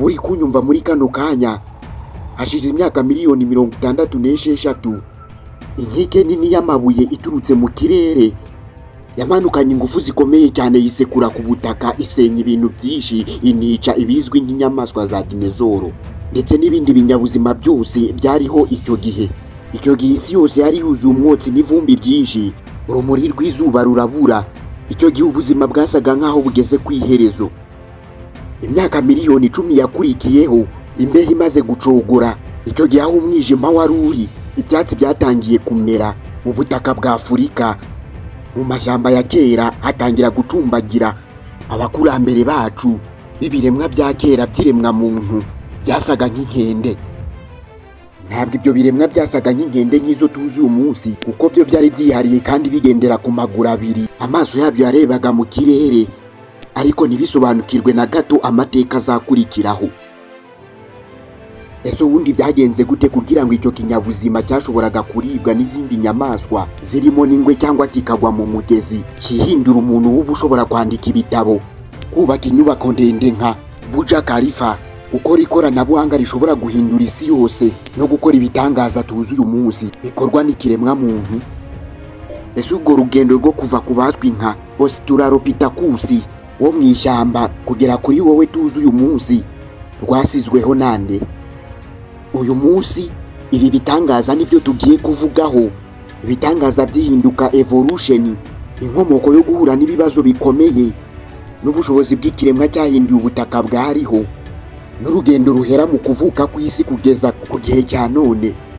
muri kunyumva muri kano kanya hashize imyaka miliyoni 66 inkike nini y'amabuye iturutse mu kirere yamanukanye ingufu zikomeye cyane yisekura ku butaka isenya ibintu byinshi inica ibizwi nk'inyamaswa za dinezoro ndetse n'ibindi binyabuzima byose byariho icyo gihe isi yose yari yuzuye umwotsi n'ivumbi ryinshi urumuri rw'izuba rurabura icyo gihe ubuzima bwasaga nk'aho bugeze ku iherezo. Imyaka miliyoni 10 yakurikiyeho imbeho imaze gucogora icyo gihe aho umwijima wari uri ibyatsi byatangiye kumera mu butaka bwa Afurika mu mashyamba ya kera hatangira gucumbagira abakurambere bacu b'ibiremwa bya kera byiremwa muntu byasaga nk'inkende. Ntabwo ibyo biremwa byasaga nk'inkende nk'izo tuzi uyu munsi kuko byo byari byihariye kandi bigendera ku maguru abiri amaso yabyo yarebaga mu kirere ariko ntibisobanukirwe na gato amateka azakurikiraho. Ese ubundi byagenze gute kugira ngo icyo kinyabuzima cyashoboraga kuribwa n'izindi nyamaswa zirimo n'ingwe cyangwa kikagwa mu mugezi kihindura umuntu w'ubu ushobora kwandika ibitabo, kubaka inyubako ndende nka Burj Khalifa, gukora ikoranabuhanga rishobora guhindura isi yose no gukora ibitangaza tuzi uyu munsi bikorwa n'ikiremwa muntu? Ese ubwo rugendo rwo kuva ku bazwi nka Australopithecus wo mu ishyamba kugera kuri wowe tuzi uyu munsi rwasizweho nande? Uyu munsi ibi bitangaza nibyo tugiye kuvugaho, ibitangaza by'ihinduka evolution, inkomoko yo guhura n'ibibazo bikomeye n'ubushobozi bw'ikiremwa cyahinduye ubutaka bwariho n'urugendo ruhera mu kuvuka kw'isi kugeza ku gihe cya none.